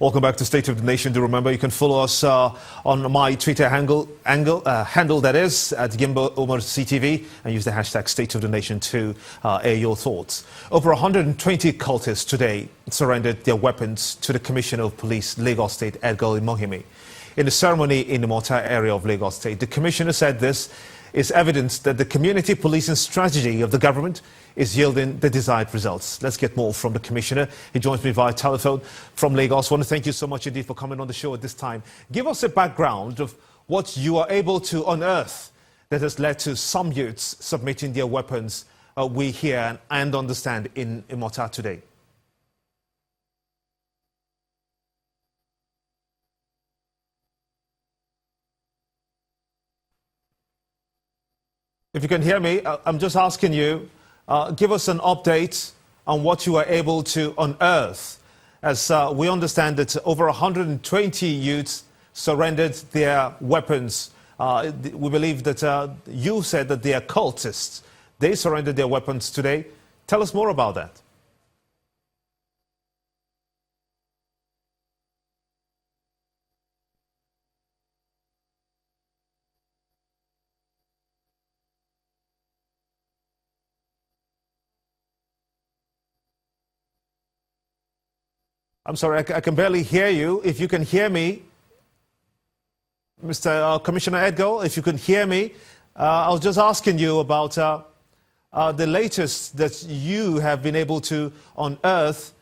Welcome back to State of the Nation. Do remember you can follow us on my Twitter handle that is at Gimbo Umar CTV, and use the hashtag State of the Nation to air your thoughts. Over 120 cultists today surrendered their weapons to the Commissioner of Police, Lagos State, Edgar Imohimi. In a ceremony in the Imota area of Lagos State, the Commissioner said this is evidence that the community policing strategy of the government is yielding the desired results. Let's get more from the Commissioner. He joins me via telephone from Lagos. I want to thank you so much indeed for coming on the show at this time. Give us a background of what you are able to unearth that has led to some youths submitting their weapons, we hear and understand, in Imota today. If you can hear me, I'm just asking you, give us an update on what you are able to unearth. As we understand that over 120 youths surrendered their weapons. We believe that you said that they are cultists. They surrendered their weapons today. Tell us more about that. I'm sorry, I can barely hear you. If you can hear me, Mr. Commissioner Edgar, if you can hear me, I was just asking you about the latest that you have been able to unearth.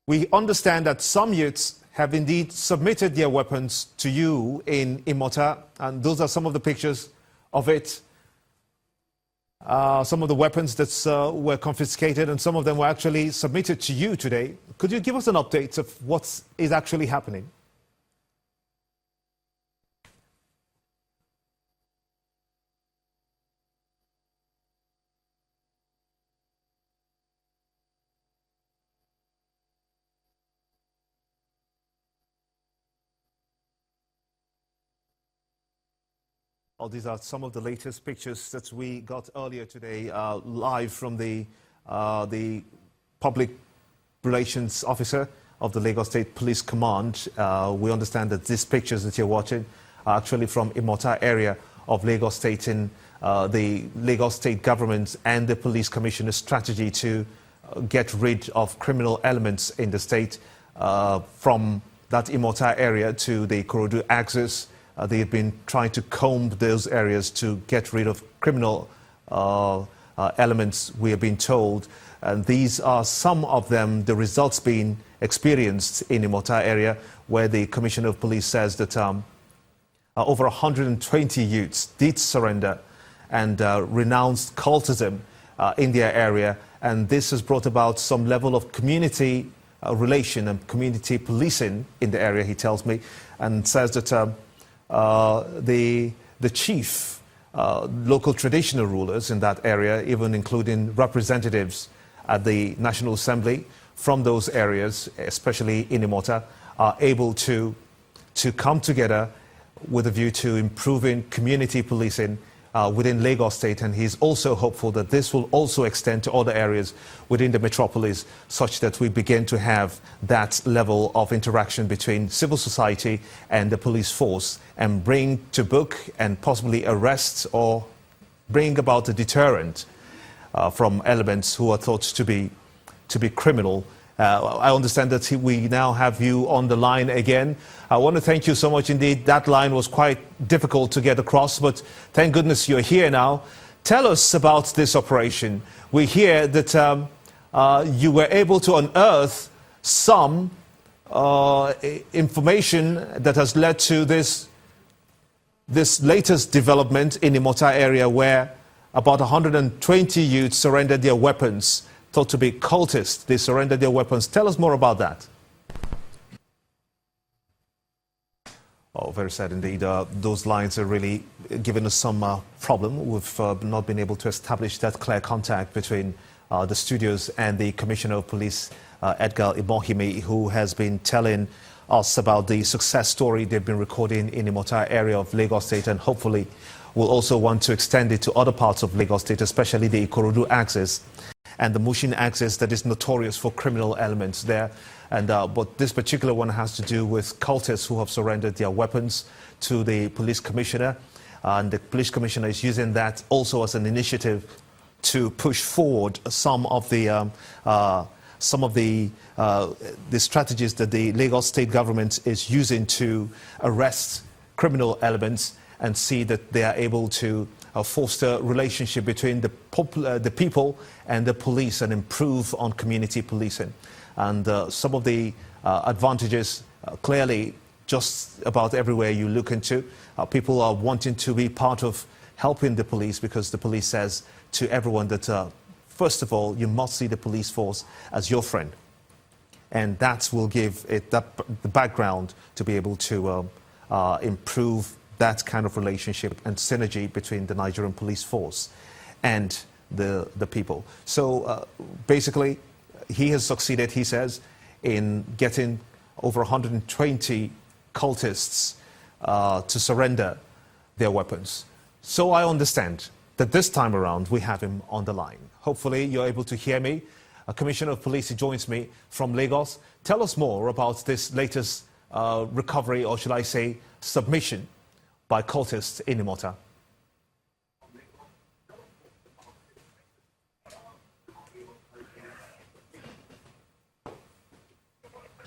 We understand that some youths have indeed submitted their weapons to you in Imota, and those are some of the pictures of it. Some of the weapons that were confiscated, and some of them were actually submitted to you today. Could you give us an update of what is actually happening? Oh, these are some of the latest pictures that we got earlier today, live from the public relations officer of the Lagos State Police Command. We understand that these pictures that you're watching are actually from Imota area of Lagos State, in the Lagos State government and the police commissioner's strategy to get rid of criminal elements in the state, from that Imota area to the Ikorodu axis. They have been trying to comb those areas to get rid of criminal elements, we have been told. And these are some of them, the results being experienced in the Imota area, where the Commissioner of Police says that over 120 youths did surrender and renounced cultism in their area. And this has brought about some level of community relation and community policing in the area, he tells me, and says that the chief local traditional rulers in that area, even including representatives at the National Assembly from those areas, especially in Imota, are able to come together with a view to improving community policing within Lagos State. And he's also hopeful that this will also extend to other areas within the metropolis, such that we begin to have that level of interaction between civil society and the police force, and bring to book and possibly arrest or bring about a deterrent from elements who are thought to be criminal. I understand that we now have you on the line again. I want to thank you so much indeed. That line was quite difficult to get across, but thank goodness you're here now. Tell us about this operation. We hear that you were able to unearth some information that has led to this latest development in the Imota area, where about 120 youths surrendered their weapons, thought to be cultists. They surrendered their weapons. Tell us more about that. Oh, very sad indeed. Those lines are really giving us some problem. We've not been able to establish that clear contact between the studios and the Commissioner of Police, Edgar Imohimi, who has been telling us about the success story they've been recording in the Imota area of Lagos State, and hopefully will also want to extend it to other parts of Lagos State, especially the Ikorodu axis. and the Mushin axis that is notorious for criminal elements there. And but this particular one has to do with cultists who have surrendered their weapons to the police commissioner, and the police commissioner is using that also as an initiative to push forward some of the strategies that the Lagos state government is using to arrest criminal elements and see that they are able to foster relationship between the people and the police and improve on community policing. And some of the advantages, clearly, just about everywhere you look into, people are wanting to be part of helping the police, because the police says to everyone that, first of all, you must see the police force as your friend. And that will give it the background to be able to improve that kind of relationship and synergy between the Nigerian police force and the people. So basically, he has succeeded, he says, in getting over 120 cultists to surrender their weapons. So I understand that this time around we have him on the line. Hopefully you're able to hear me. A Commissioner of Police joins me from Lagos. Tell us more about this latest recovery, or should I say submission, by cultists in Imota.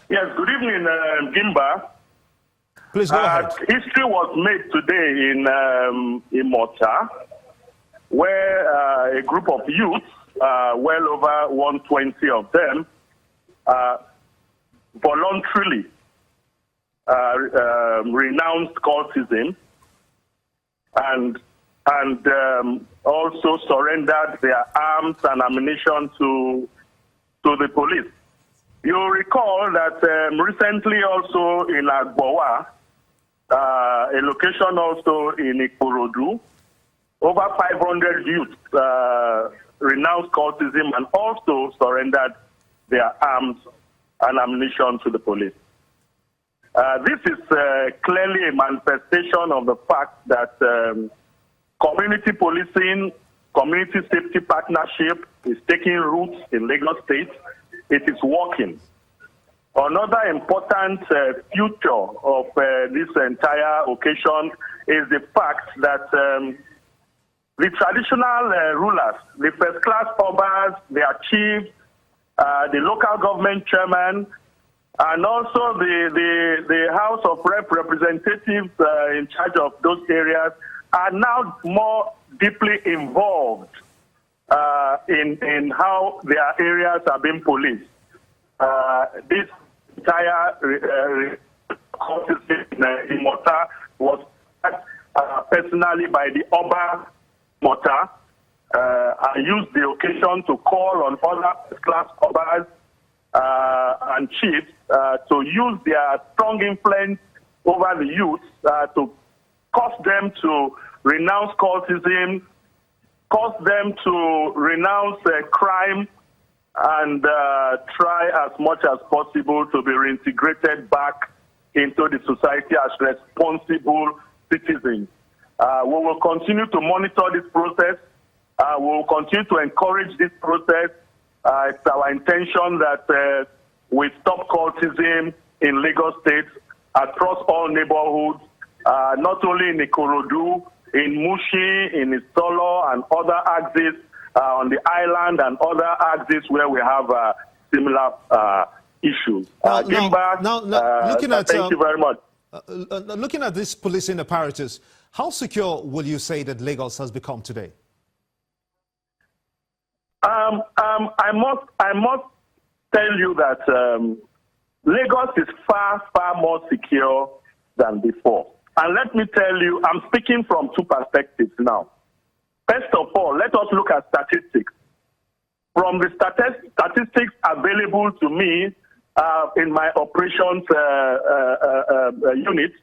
Yes, good evening, Gimba. Please go ahead. History was made today in Imota, where a group of youths, well over 120 of them, voluntarily renounced cultism and also surrendered their arms and ammunition to the police. You recall that recently also in Agbowa, a location also in Ikorodu, over 500 youths renounced cultism and also surrendered their arms and ammunition to the police. This is clearly a manifestation of the fact that community policing, community safety partnership is taking roots in Lagos State. It is working. Another important feature of this entire occasion is the fact that the traditional rulers, the first-class obas, their chiefs, the local government chairman, and also the House of Representatives in charge of those areas are now more deeply involved in how their areas are being policed. This entire in Imota was personally by the Oba Imota. I used the occasion to call on other class Obas and chiefs to use their strong influence over the youth to cause them to renounce cultism, cause them to renounce crime, and try as much as possible to be reintegrated back into the society as responsible citizens. We will continue to monitor this process. We will continue to encourage this process. It's our intention that we stop cultism in Lagos State across all neighborhoods, not only in Ikorodu, in Mushi, in Isolo, and other axes on the island and other axes where we have similar issues. Looking at, thank you very much. Looking at this policing apparatus, how secure will you say that Lagos has become today? I must tell you that Lagos is far, far more secure than before. And let me tell you, I'm speaking from two perspectives now. First of all, let us look at statistics. From the statistics available to me in my operations unit,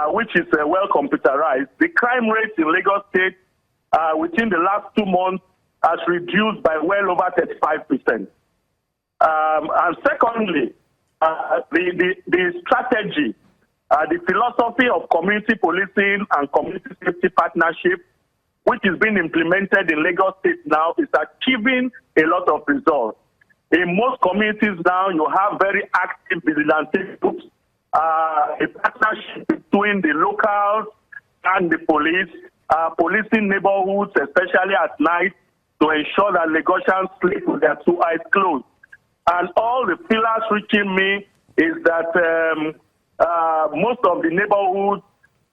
which is well computerized, the crime rate in Lagos State within the last 2 months has reduced by well over 35%. And secondly, the strategy, the philosophy of community policing and community safety partnership, which is being implemented in Lagos State now, is achieving a lot of results. In most communities now, you have very active vigilante groups, a partnership between the locals and the police, policing neighborhoods, especially at night, to ensure that Lagosians sleep with their two eyes closed. And all the pillars reaching me is that most of the neighborhoods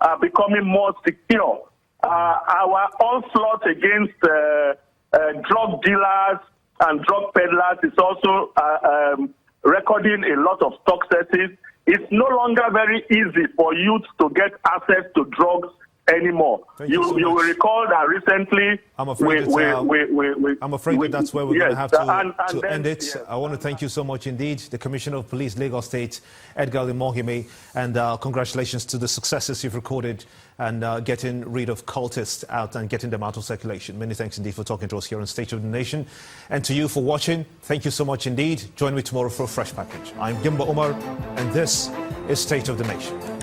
are becoming more secure. Our onslaught against drug dealers and drug peddlers is also recording a lot of successes. It's no longer very easy for youth to get access to drugs anymore. You will recall that recently I'm afraid that's where we're going to have to end it. Yes. I want to thank you so much indeed, the Commissioner of Police, Lagos State, Edgar Imohime, and congratulations to the successes you've recorded and getting rid of cultists out and getting them out of circulation. Many thanks indeed for talking to us here on State of the Nation. And to you for watching, thank you so much indeed. Join me tomorrow for a fresh package. I'm Gimba Umar, and this is State of the Nation.